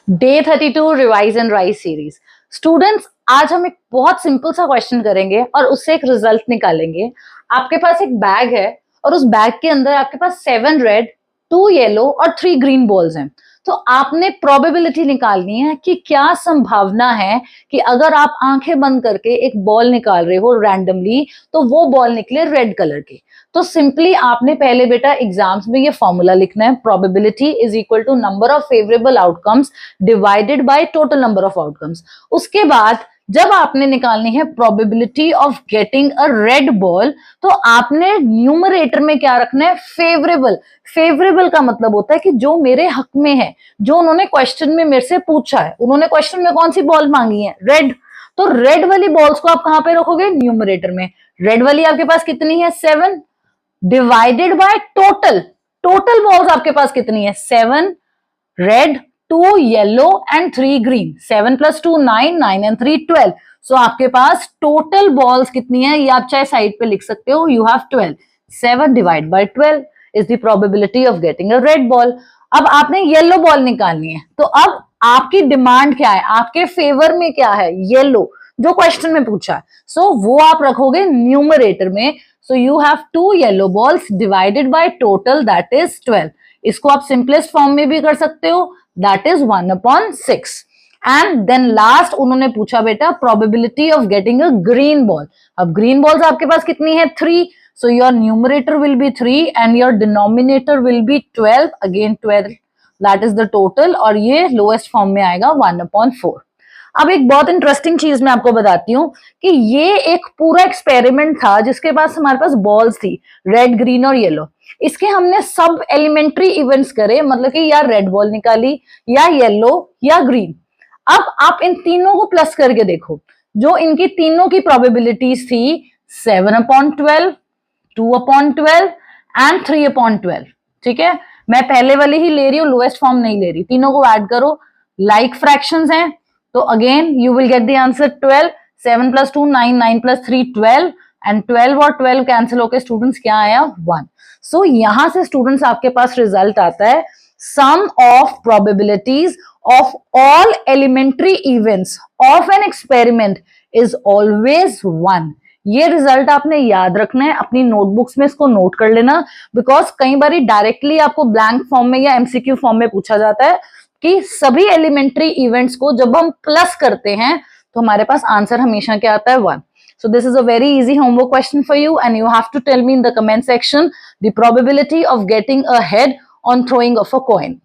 Day 32 revise and rise series. Students, आज हम एक बहुत सिंपल सा क्वेश्चन करेंगे और उससे एक रिजल्ट निकालेंगे। आपके पास एक बैग है और उस बैग के अंदर आपके पास 7 रेड, 2 येलो और 3 ग्रीन बॉल्स हैं। तो आपने प्रोबेबिलिटी निकालनी है कि क्या संभावना है कि अगर आप आंखें बंद करके एक बॉल निकाल रहे हो रैंडमली तो वो बॉल निकले रेड कलर की। तो सिंपली आपने पहले बेटा एग्जाम्स में ये फॉर्मूला लिखना है, probability is equal to number of favourable outcomes divided by total number of outcomes. उसके बाद जब आपने निकालनी है probability of getting a red ball, तो आपने न्यूमरेटर में क्या रखना है? फेवरेबल। फेवरेबल का मतलब होता है कि जो मेरे हक में है, जो उन्होंने क्वेश्चन में मेरे से पूछा है। उन्होंने क्वेश्चन में कौन सी बॉल मांगी है? रेड। तो रेड वाली बॉल्स को आप कहां पे रखोगे? न्यूमरेटर में। रेड वाली आपके पास कितनी है? 7 divided by total. Total balls आपके पास कितनी है? 7 red, 2 yellow and 3 green. 7 + 2 9, 9 and 3 12। सो आपके पास टोटल बॉल्स कितनी है? ये आप चाहे साइड पे लिख सकते हो। You have 12। 7 divide by 12 is the probability of getting a red ball. अब आपने येलो बॉल निकालनी है, तो अब आपकी डिमांड क्या है? आपके फेवर में क्या है? येलो, जो क्वेश्चन में पूछा है। सो वो आप रखोगे न्यूमरेटर में। So you have 2 yellow balls divided by total, that is 12. इसको आप सिंपलेस्ट फॉर्म में भी कर सकते हो, that is 1/6. And then last उन्होंने पूछा बेटा probability of getting a green ball. अब ग्रीन बॉल्स आपके पास कितनी है? 3. So your numerator will be 3 and your denominator will be 12. Again 12, that is the total, और ये लोएस्ट फॉर्म में आएगा 1/4. अब एक बहुत इंटरेस्टिंग चीज मैं आपको बताती हूँ कि ये एक पूरा एक्सपेरिमेंट था जिसके पास हमारे पास बॉल्स थी, रेड, ग्रीन और येलो। इसके हमने सब एलिमेंट्री इवेंट्स करे, मतलब कि या रेड बॉल निकाली या येलो या ग्रीन। अब आप इन तीनों को प्लस करके देखो, जो इनकी तीनों की प्रोबेबिलिटीज थी 7/12, 2/12 एंड 3/12। ठीक है, मैं पहले वाली ही ले रही हूँ, लोएस्ट फॉर्म नहीं ले रही। तीनों को ऐड करो, लाइक फ्रैक्शंस हैं, तो again you will get the answer 12। 7 + 2 9, 9 + 3 12 and 12 और 12 कैंसिल होकर स्टूडेंट्स क्या आया? 1। सो यहां से स्टूडेंट्स आपके पास रिजल्ट आता है sum of probabilities of all elementary events of an experiment is always 1। ये रिजल्ट आपने याद रखना है, अपनी नोटबुक्स में इसको नोट कर लेना, बिकॉज कई बार डायरेक्टली आपको ब्लैंक फॉर्म में या एमसीक्यू फॉर्म में पूछा जाता है कि सभी एलिमेंट्री इवेंट्स को जब हम प्लस करते हैं तो हमारे पास आंसर हमेशा क्या आता है? 1. So this is a very easy homework question for you and you have to tell me in the comment section the probability of getting a head on throwing of a coin.